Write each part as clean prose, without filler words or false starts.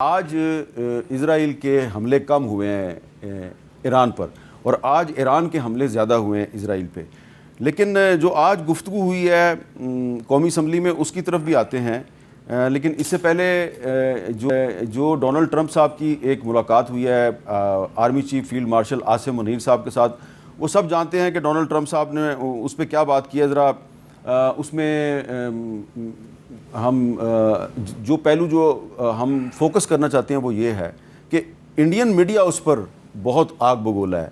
آج اسرائیل کے حملے کم ہوئے ہیں ایران پر، اور آج ایران کے حملے زیادہ ہوئے ہیں اسرائیل پہ، لیکن جو آج گفتگو ہوئی ہے قومی اسمبلی میں اس کی طرف بھی آتے ہیں۔ لیکن اس سے پہلے جو ڈونلڈ ٹرمپ صاحب کی ایک ملاقات ہوئی ہے army chief field marshal Asim Munir صاحب کے ساتھ، وہ سب جانتے ہیں کہ ڈونلڈ ٹرمپ صاحب نے اس پہ کیا بات کی ہے۔ ذرا اس میں ہم جو پہلو جو ہم فوکس کرنا چاہتے ہیں وہ یہ ہے کہ انڈین میڈیا اس پر بہت آگ بگولا ہے۔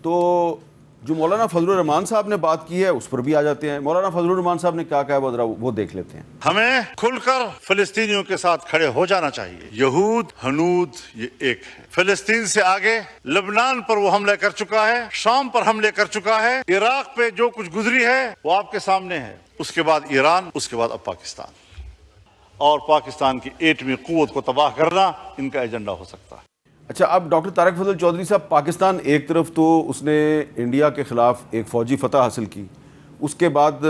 تو جو مولانا فضل الرحمان صاحب نے بات کی ہے اس پر بھی آ جاتے ہیں۔ مولانا فضل الرحمان صاحب نے کیا کہا ہے ذرا وہ دیکھ لیتے ہیں۔ ہمیں کھل کر فلسطینیوں کے ساتھ کھڑے ہو جانا چاہیے۔ یہود ہنود یہ ایک ہے۔ فلسطین سے آگے لبنان پر وہ حملے کر چکا ہے، شام پر حملے کر چکا ہے، عراق پہ جو کچھ گزری ہے وہ آپ کے سامنے ہے۔ اس کے بعد ایران، اس کے بعد اب پاکستان، اور پاکستان کی ایٹمی قوت کو تباہ کرنا ان کا ایجنڈا ہو سکتا ہے۔ اچھا، اب ڈاکٹر طارق فضل چودھری صاحب، پاکستان ایک طرف تو اس نے انڈیا کے خلاف ایک فوجی فتح حاصل کی، اس کے بعد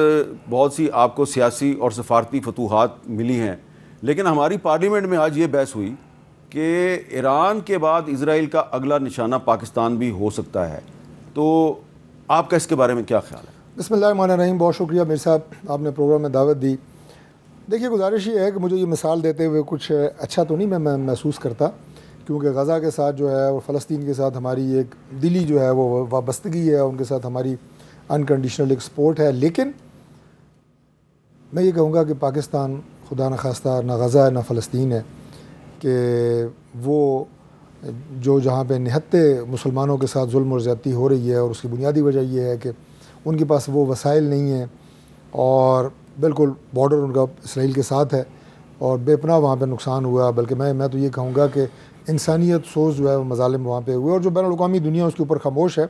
بہت سی آپ کو سیاسی اور سفارتی فتوحات ملی ہیں، لیکن ہماری پارلیمنٹ میں آج یہ بحث ہوئی کہ ایران کے بعد اسرائیل کا اگلا نشانہ پاکستان بھی ہو سکتا ہے۔ تو آپ کا اس کے بارے میں کیا خیال ہے؟ بسم اللہ الرحمن الرحیم۔ بہت شکریہ میر صاحب، آپ نے پروگرام میں دعوت دی۔ دیکھیے، گزارش یہ ہے کہ مجھے یہ مثال دیتے ہوئے کچھ اچھا تو نہیں میں محسوس کرتا، کیونکہ غزہ کے ساتھ جو ہے اور فلسطین کے ساتھ ہماری ایک دلی جو ہے وہ وابستگی ہے، ان کے ساتھ ہماری انکنڈیشنل ایک سپورٹ ہے، لیکن میں یہ کہوں گا کہ پاکستان خدا نخواستہ نہ غزہ ہے نہ فلسطین ہے، کہ وہ جو جہاں پہ نہتے مسلمانوں کے ساتھ ظلم اور زیادتی ہو رہی ہے، اور اس کی بنیادی وجہ یہ ہے کہ ان کے پاس وہ وسائل نہیں ہیں، اور بالکل بارڈر ان کا اسرائیل کے ساتھ ہے، اور بے پناہ وہاں پہ نقصان ہوا۔ بلکہ میں تو یہ کہوں گا کہ انسانیت سوز جو ہے وہ مظالم وہاں پہ ہوئے، اور جو بین الاقوامی دنیا اس کے اوپر خاموش ہے،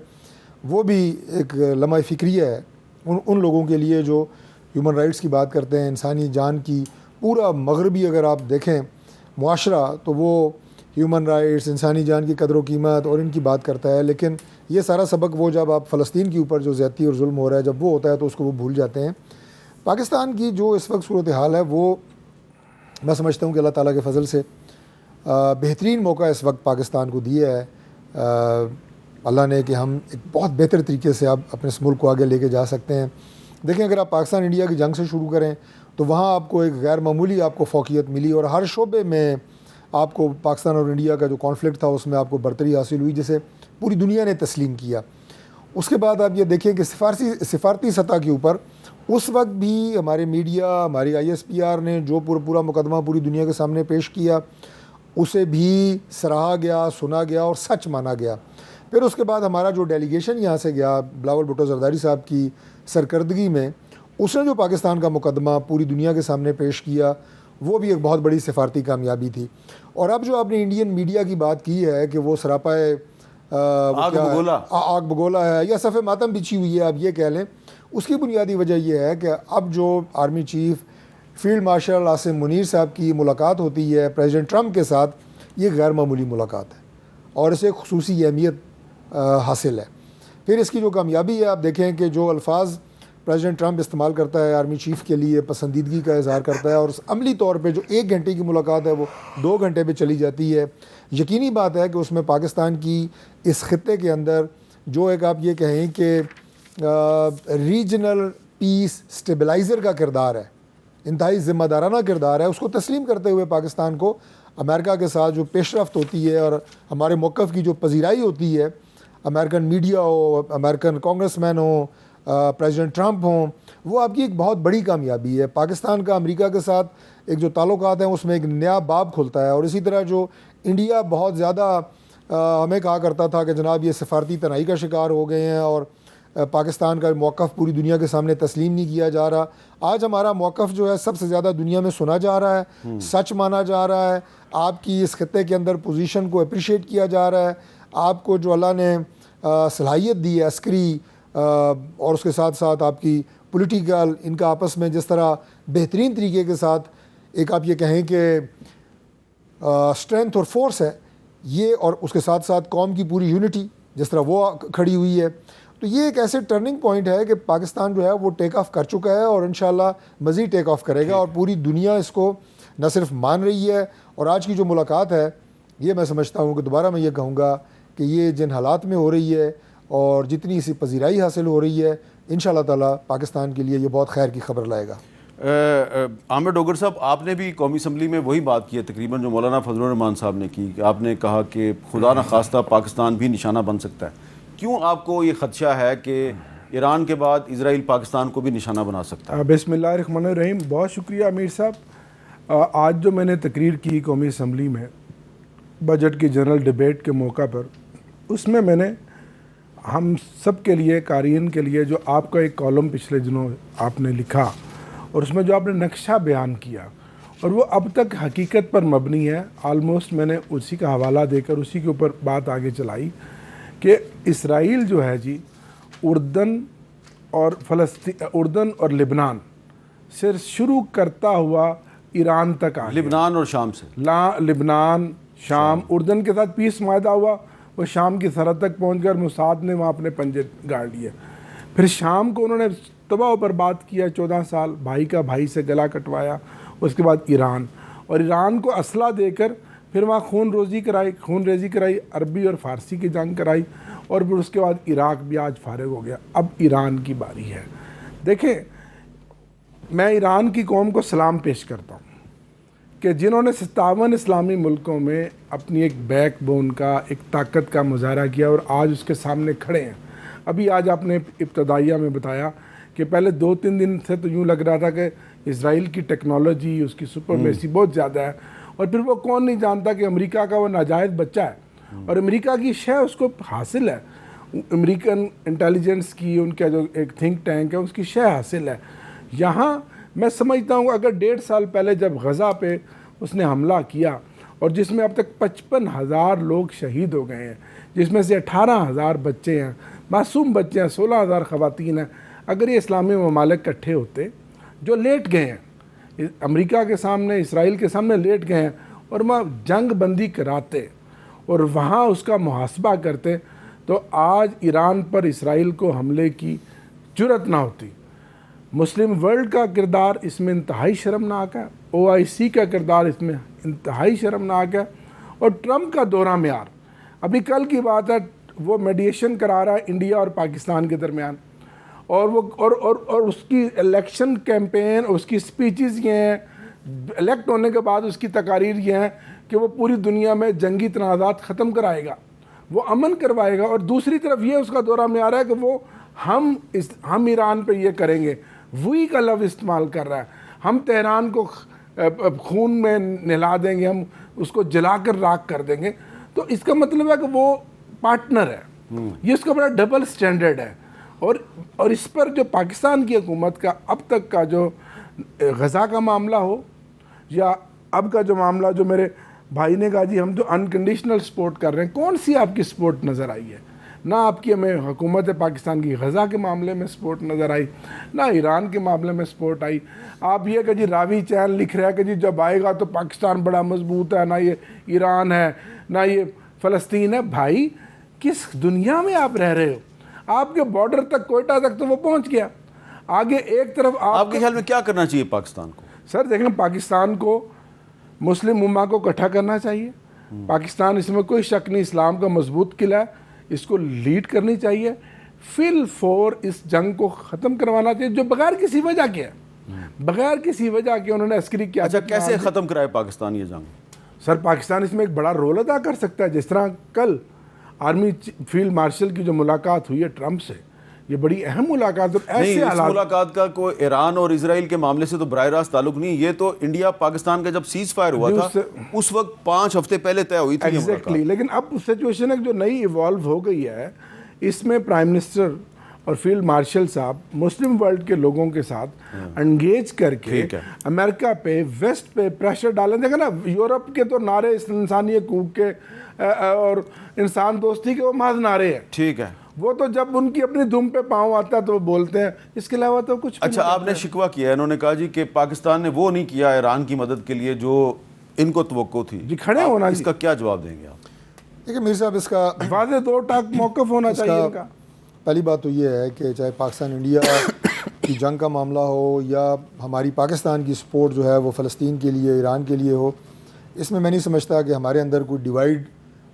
وہ بھی ایک لمحہ فکریہ ہے ان لوگوں کے لیے جو ہیومن رائٹس کی بات کرتے ہیں، انسانی جان کی۔ پورا مغربی اگر آپ دیکھیں معاشرہ تو وہ ہیومن رائٹس، انسانی جان کی قدر و قیمت اور ان کی بات کرتا ہے، لیکن یہ سارا سبق وہ جب آپ فلسطین کے اوپر جو زیادتی اور ظلم ہو رہا ہے جب وہ ہوتا ہے تو اس کو وہ بھول جاتے ہیں۔ پاکستان کی جو اس وقت صورتحال ہے وہ میں سمجھتا ہوں کہ اللہ تعالیٰ کے فضل سے بہترین موقع اس وقت پاکستان کو دیا ہے اللہ نے، کہ ہم ایک بہت بہتر طریقے سے اب اپنے اس ملک کو آگے لے کے جا سکتے ہیں۔ دیکھیں، اگر آپ پاکستان انڈیا کی جنگ سے شروع کریں تو وہاں آپ کو ایک غیر معمولی آپ کو فوقیت ملی، اور ہر شعبے میں آپ کو پاکستان اور انڈیا کا جو کانفلکٹ تھا اس میں آپ کو برتری حاصل ہوئی، جسے پوری دنیا نے تسلیم کیا۔ اس کے بعد آپ یہ دیکھیں کہ سفارتی سطح کے اوپر اس وقت بھی ہمارے میڈیا، ہماری ISPR نے جو پورا مقدمہ پوری دنیا کے سامنے پیش کیا، اسے بھی سراہا گیا، سنا گیا اور سچ مانا گیا۔ پھر اس کے بعد ہمارا جو ڈیلیگیشن یہاں سے گیا بلاول بھٹو زرداری صاحب کی سرکردگی میں، اس نے جو پاکستان کا مقدمہ پوری دنیا کے سامنے پیش کیا، وہ بھی ایک بہت بڑی سفارتی کامیابی تھی۔ اور اب جو آپ نے انڈین میڈیا کی بات کی ہے کہ وہ سراپائے آگ بگولا ہے یا صف ماتم بچھی ہوئی ہے، آپ یہ کہہ لیں، اس کی بنیادی وجہ یہ ہے کہ اب جو army chief field marshal Asim Munir صاحب کی ملاقات ہوتی ہے پریزیڈنٹ ٹرمپ کے ساتھ، یہ غیر معمولی ملاقات ہے اور اسے خصوصی اہمیت حاصل ہے۔ پھر اس کی جو کامیابی ہے، آپ دیکھیں کہ جو الفاظ پریزیڈنٹ ٹرمپ استعمال کرتا ہے آرمی چیف کے لیے، پسندیدگی کا اظہار کرتا ہے، اور عملی طور پہ جو 1 گھنٹے کی ملاقات ہے وہ 2 گھنٹے پہ چلی جاتی ہے۔ یقینی بات ہے کہ اس میں پاکستان کی اس خطے کے اندر جو ایک آپ یہ کہیں کہ ریجنل پیس سٹیبلائزر کا کردار ہے، انتہائی ذمہ دارانہ کردار ہے، اس کو تسلیم کرتے ہوئے پاکستان کو امریکہ کے ساتھ جو پیش رفت ہوتی ہے اور ہمارے موقف کی جو پذیرائی ہوتی ہے، امریکن میڈیا ہو، امریکن کانگریس مین ہوں، پریزیڈنٹ ٹرمپ ہوں، وہ آپ کی ایک بہت بڑی کامیابی ہے۔ پاکستان کا امریکہ کے ساتھ ایک جو تعلقات ہیں اس میں ایک نیا باب کھلتا ہے، اور اسی طرح جو انڈیا بہت زیادہ ہمیں کہا کرتا تھا کہ جناب یہ سفارتی تنہائی کا شکار ہو گئے ہیں اور پاکستان کا موقف پوری دنیا کے سامنے تسلیم نہیں کیا جا رہا، آج ہمارا موقف جو ہے سب سے زیادہ دنیا میں سنا جا رہا ہے، سچ مانا جا رہا ہے، آپ کی اس خطے کے اندر پوزیشن کو اپریشیٹ کیا جا رہا ہے، آپ کو جو اللہ نے صلاحیت دی ہے عسکری اور اس کے ساتھ ساتھ آپ کی پولیٹیکل، ان کا آپس میں جس طرح بہترین طریقے کے ساتھ ایک آپ یہ کہیں کہ اسٹرینتھ اور فورس ہے یہ، اور اس کے ساتھ ساتھ قوم کی پوری یونٹی جس طرح وہ کھڑی ہوئی ہے، تو یہ ایک ایسے ٹرننگ پوائنٹ ہے کہ پاکستان جو ہے وہ ٹیک آف کر چکا ہے اور انشاءاللہ مزید ٹیک آف کرے گا، اور پوری دنیا اس کو نہ صرف مان رہی ہے، اور آج کی جو ملاقات ہے یہ میں سمجھتا ہوں کہ دوبارہ میں یہ کہوں گا کہ یہ جن حالات میں ہو رہی ہے اور جتنی اسی پذیرائی حاصل ہو رہی ہے، انشاءاللہ تعالیٰ پاکستان کے لیے یہ بہت خیر کی خبر لائے گا۔ عامر ڈوگر صاحب، آپ نے بھی قومی اسمبلی میں وہی بات کی ہے تقریباً جو مولانا فضل الرحمان صاحب نے کی، کہ آپ نے کہا کہ خدا نہ خواستہ پاکستان بھی نشانہ بن سکتا ہے۔ کیوں آپ کو یہ خدشہ ہے کہ ایران کے بعد اسرائیل پاکستان کو بھی نشانہ بنا سکتا ہے؟ بسم اللہ الرحمن الرحیم۔ بہت شکریہ امیر صاحب۔ آج جو میں نے تقریر کی قومی اسمبلی میں بجٹ کی جنرل ڈیبیٹ کے موقع پر، اس میں نے ہم سب کے لیے، قارئین کے لیے، جو آپ کا ایک کالم پچھلے دنوں آپ نے لکھا اور اس میں جو آپ نے نقشہ بیان کیا اور وہ اب تک حقیقت پر مبنی ہے، آلموسٹ میں نے اسی کا حوالہ دے کر اسی کے اوپر بات آگے چلائی کہ اسرائیل جو ہے جی اردن اور لبنان سے شروع کرتا ہوا ایران تک آ گیا۔ لبنان اور شام سے، لبنان، شام، اردن کے ساتھ پیس معاہدہ ہوا، وہ شام کی سرحد تک پہنچ کر موساد نے وہاں اپنے پنجے گاڑ لیے۔ پھر شام کو انہوں نے تباہ و برباد کیا 14 سال، بھائی کا بھائی سے گلا کٹوایا۔ اس کے بعد ایران، اور ایران کو اسلحہ دے کر پھر وہاں خون ریزی کرائی، عربی اور فارسی کی جنگ کرائی، اور پھر اس کے بعد عراق بھی آج فارغ ہو گیا۔ اب ایران کی باری ہے۔ دیکھیں، میں ایران کی قوم کو سلام پیش کرتا ہوں کہ جنہوں نے 57 اسلامی ملکوں میں اپنی ایک بیک بون کا، ایک طاقت کا مظاہرہ کیا اور آج اس کے سامنے کھڑے ہیں۔ ابھی آج آپ نے ابتدائیہ میں بتایا کہ پہلے 2-3 دن سے تو یوں لگ رہا تھا کہ اسرائیل کی ٹیکنالوجی، اس کی سپرمیسی بہت زیادہ ہے، اور پھر وہ کون نہیں جانتا کہ امریکہ کا وہ ناجائز بچہ ہے اور امریکہ کی شے اس کو حاصل ہے، امریکن انٹیلیجنس کی، ان کا جو ایک تھنک ٹینک ہے اس کی شے حاصل ہے۔ یہاں میں سمجھتا ہوں اگر 1.5 سال پہلے جب غزہ پہ اس نے حملہ کیا اور جس میں اب تک 55,000 لوگ شہید ہو گئے ہیں، جس میں سے 18,000 بچے ہیں، معصوم بچے ہیں، 16,000 خواتین ہیں، اگر یہ اسلامی ممالک کٹھے ہوتے جو لیٹ گئے ہیں امریکہ کے سامنے، اسرائیل کے سامنے لیٹ گئے ہیں، اور وہاں جنگ بندی کراتے اور وہاں اس کا محاسبہ کرتے، تو آج ایران پر اسرائیل کو حملے کی جرأت نہ ہوتی۔ مسلم ورلڈ کا کردار اس میں انتہائی شرمناک ہے، OIC کا کردار اس میں انتہائی شرمناک ہے، اور ٹرمپ کا دورہ معیار، ابھی کل کی بات ہے، وہ میڈیشن کرا رہا ہے انڈیا اور پاکستان کے درمیان، اور اس کی الیکشن کیمپین، اس کی سپیچز یہ ہیں، الیکٹ ہونے کے بعد اس کی تقاریر یہ ہیں کہ وہ پوری دنیا میں جنگی تنازعات ختم کرائے گا، وہ امن کروائے گا، اور دوسری طرف یہ اس کا دورہ معیار ہے کہ وہ ہم ایران پہ یہ کریں گے، وہی کا لفظ استعمال کر رہا ہے، ہم تہران کو خون میں نہلا دیں گے، ہم اس کو جلا کر راکھ کر دیں گے۔ تو اس کا مطلب ہے کہ وہ پارٹنر ہے، یہ اس کا بڑا ڈبل سٹینڈرڈ ہے، اور اس پر جو پاکستان کی حکومت کا اب تک کا جو غزہ کا معاملہ ہو یا اب کا جو معاملہ، جو میرے بھائی نے کہا جی ہم تو انکنڈیشنل سپورٹ کر رہے ہیں، کون سی آپ کی سپورٹ نظر آئی ہے؟ نہ آپ کی ہمیں حکومت پاکستان کی غزہ کے معاملے میں سپورٹ نظر آئی، نہ ایران کے معاملے میں سپورٹ آئی۔ آپ یہ کہ جی راوی چین لکھ رہا ہے کہ جی جب آئے گا تو پاکستان بڑا مضبوط ہے، نہ یہ ایران ہے نہ یہ فلسطین ہے۔ بھائی کس دنیا میں آپ رہ رہے ہو؟ آپ کے بارڈر تک، کوئٹہ تک تو وہ پہنچ گیا، آگے ایک طرف آپ کے خیال میں کیا کرنا چاہیے پاکستان کو؟ سر دیکھیں، پاکستان کو مسلم امہ کو اکٹھا کرنا چاہیے۔ پاکستان، اس میں کوئی شک نہیں، اسلام کا مضبوط قلعہ ہے، اس کو لیڈ کرنی چاہیے، فل فور اس جنگ کو ختم کروانا چاہیے جو بغیر کسی وجہ کے ہے، بغیر کسی وجہ کے انہوں نے عسکری کیا۔ اچھا، کیسے ختم کرائے پاکستان یہ جنگ؟ سر پاکستان اس میں ایک بڑا رول ادا کر سکتا ہے، جس طرح کل آرمی فیلڈ مارشل کی جو ملاقات ہوئی ہے ٹرمپ سے، یہ بڑی اہم ملاقات، اور ایسے اس ملاقات کا کوئی ایران اور اسرائیل کے معاملے سے تو براہ راست تعلق نہیں، یہ تو انڈیا پاکستان کا جب سیز فائر ہوا تھا اس وقت 5 ہفتے پہلے طے ہوئی تھی ایگزیکٹلی۔ لیکن اب سچویشن ہے جو نئی ایوالو ہو گئی ہے، اس میں پرائم منسٹر اور فیلڈ مارشل صاحب مسلم ورلڈ کے لوگوں کے ساتھ انگیج کر کے امریکہ پہ، ویسٹ پہ پریشر ڈالیں۔ دیکھیں نا، یورپ کے تو نعرے انسانی حقوق کے اور انسان دوستی کے وہ محض نعرے ہیں، ٹھیک ہے، وہ تو جب ان کی اپنی دھم پہ پاؤں آتا ہے تو وہ بولتے ہیں، اس کے علاوہ تو کچھ۔ اچھا، آپ نے شکوہ کیا، انہوں نے کہا جی کہ پاکستان نے وہ نہیں کیا ایران کی مدد کے لیے جو ان کو توقع تھی، جی کھڑے ہونا، اس کا کیا جواب دیں گے آپ؟ دیکھیں میر صاحب، اس کا واضح 2 ٹاک موقف ہونا چاہیے ان کا۔ پہلی بات تو یہ ہے کہ چاہے پاکستان انڈیا کی جنگ کا معاملہ ہو یا ہماری پاکستان کی سپورٹ جو ہے وہ فلسطین کے لیے ایران کے لیے ہو، اس میں نہیں سمجھتا کہ ہمارے اندر کوئی ڈیوائڈ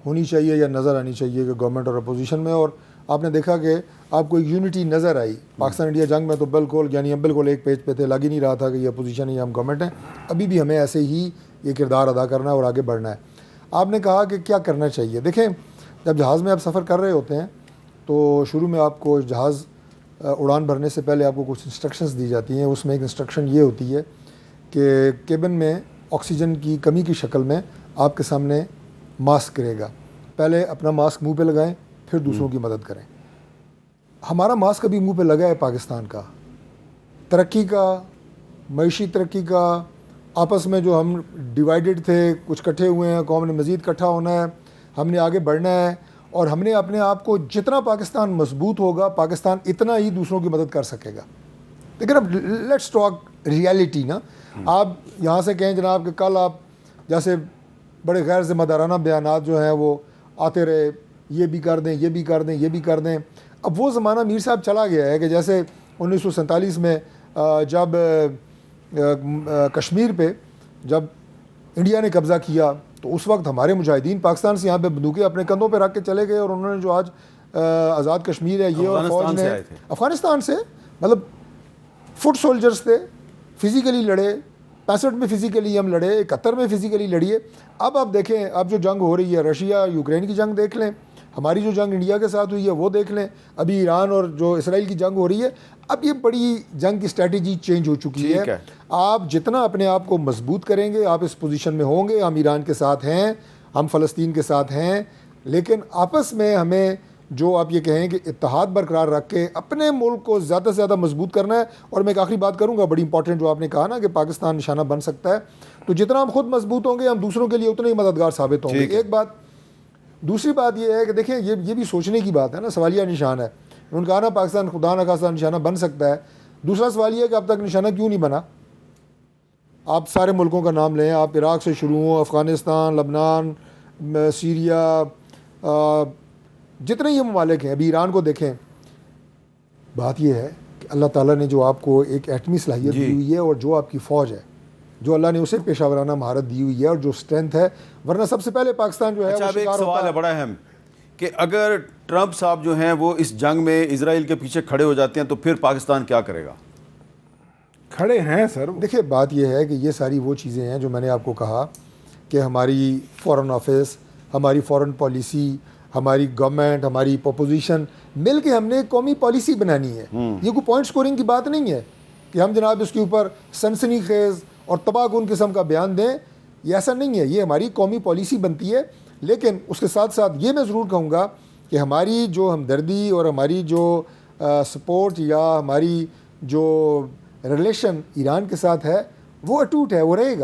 ہونی چاہیے یا نظر آنی چاہیے کہ گورنمنٹ اور اپوزیشن میں. اور آپ نے دیکھا کہ آپ کو ایک یونٹی نظر آئی پاکستان انڈیا جنگ میں، تو بالکل یعنی ہم بالکل ایک پیج پہ تھے، لگ ہی نہیں رہا تھا کہ یہ اپوزیشن ہے یا ہم گورنمنٹ ہیں. ابھی بھی ہمیں ایسے ہی یہ کردار ادا کرنا ہے اور آگے بڑھنا ہے. آپ نے کہا کہ کیا کرنا چاہیے. دیکھیں، جب جہاز میں آپ سفر کر رہے ہوتے ہیں تو شروع میں آپ کو جہاز اڑان بھرنے سے پہلے آپ کو کچھ انسٹرکشنز دی جاتی ہیں. اس میں ایک انسٹرکشن یہ ہوتی ہے کہ کیبن میں آکسیجن کی کمی کی شکل میں آپ کے سامنے ماسک رہے گا. پہلے اپنا ماسک منہ پہ لگائیں، پھر دوسروں کی مدد کریں. ہمارا ماسک ابھی منہ پہ لگا ہے پاکستان کا، ترقی کا، معیشی ترقی کا، آپس میں جو ہم ڈیوائیڈڈ تھے کچھ کٹھے ہوئے ہیں، قوم نے مزید کٹھا ہونا ہے، ہم نے آگے بڑھنا ہے، اور ہم نے اپنے آپ کو جتنا پاکستان مضبوط ہوگا پاکستان اتنا ہی دوسروں کی مدد کر سکے گا. لیکن اب لیٹس ٹاک ریالٹی نا. آپ یہاں سے کہیں جناب کہ کل آپ جیسے بڑے غیر ذمہ دارانہ بیانات جو ہیں وہ آتے رہے، یہ بھی کر دیں، یہ بھی کر دیں، یہ بھی کر دیں. اب وہ زمانہ میر صاحب چلا گیا ہے کہ جیسے 1947 میں جب کشمیر پہ جب انڈیا نے قبضہ کیا تو اس وقت ہمارے مجاہدین پاکستان سے یہاں پہ بندوقیں اپنے کندھوں پہ رکھ کے چلے گئے، اور انہوں نے جو آج آزاد کشمیر ہے یہ اور فوج نے افغانستان سے مطلب فٹ سولجرز تھے، فزیکلی لڑے. 65 میں فزیکلی ہم لڑے، 71 میں فزیکلی لڑیے. اب آپ دیکھیں اب جو جنگ ہو رہی ہے، رشیا یوکرین کی جنگ دیکھ لیں، ہماری جو جنگ انڈیا کے ساتھ ہوئی ہے وہ دیکھ لیں، ابھی ایران اور جو اسرائیل کی جنگ ہو رہی ہے. اب یہ بڑی جنگ کی اسٹریٹجی چینج ہو چکی ہے. آپ جتنا اپنے آپ کو مضبوط کریں گے آپ اس پوزیشن میں ہوں گے. ہم ایران کے ساتھ ہیں، ہم فلسطین کے ساتھ ہیں، لیکن آپس میں ہمیں جو آپ یہ کہیں کہ اتحاد برقرار رکھ کے اپنے ملک کو زیادہ سے زیادہ مضبوط کرنا ہے. اور میں ایک آخری بات کروں گا بڑی امپورٹنٹ، جو آپ نے کہا نا کہ پاکستان نشانہ بن سکتا ہے، تو جتنا ہم خود مضبوط ہوں گے ہم دوسروں کے لیے اتنے ہی مددگار ثابت ہوں گے. ایک بات. دوسری بات یہ ہے کہ دیکھیں یہ بھی سوچنے کی بات ہے نا، سوالیہ نشان ہے. انہوں نے کہا نا پاکستان خدا نہ خواستہ نشانہ بن سکتا ہے. دوسرا سوال یہ ہے کہ اب تک نشانہ کیوں نہیں بنا؟ آپ سارے ملکوں کا نام لیں، آپ عراق سے شروع ہوں، افغانستان، لبنان، سیریا، جتنے یہ ممالک ہیں، ابھی ایران کو دیکھیں. بات یہ ہے کہ اللہ تعالیٰ نے جو آپ کو ایک ایٹمی صلاحیت دی ہوئی ہے، اور جو آپ کی فوج ہے، جو اللہ نے اسے پیشہ ورانہ مہارت دی ہوئی ہے اور جو اسٹرینتھ ہے، ورنہ سب سے پہلے پاکستان جو ہے اچھا، ایک سوال ہے بڑا اہم کہ اگر ٹرمپ صاحب جو ہیں وہ اس جنگ میں اسرائیل کے پیچھے کھڑے ہو جاتے ہیں تو پھر پاکستان کیا کرے گا؟ کھڑے ہیں سر. دیکھیں بات یہ ہے کہ یہ ساری وہ چیزیں ہیں جو میں نے آپ کو کہا کہ ہماری فورن آفس، ہماری فورن پالیسی، ہماری گورنمنٹ، ہماری اپوزیشن مل کے ہم نے ایک قومی پالیسی بنانی ہے. یہ کوئی پوائنٹ سکورنگ کی بات نہیں ہے کہ ہم جناب اس کے اوپر سنسنی خیز اور تباہ کن قسم کا بیان دیں. یہ ایسا نہیں ہے، یہ ہماری قومی پالیسی بنتی ہے. لیکن اس کے ساتھ ساتھ یہ میں ضرور کہوں گا کہ ہماری جو ہمدردی اور ہماری جو سپورٹ یا ہماری جو ریلیشن ایران کے ساتھ ہے وہ اٹوٹ ہے، وہ رہے گا.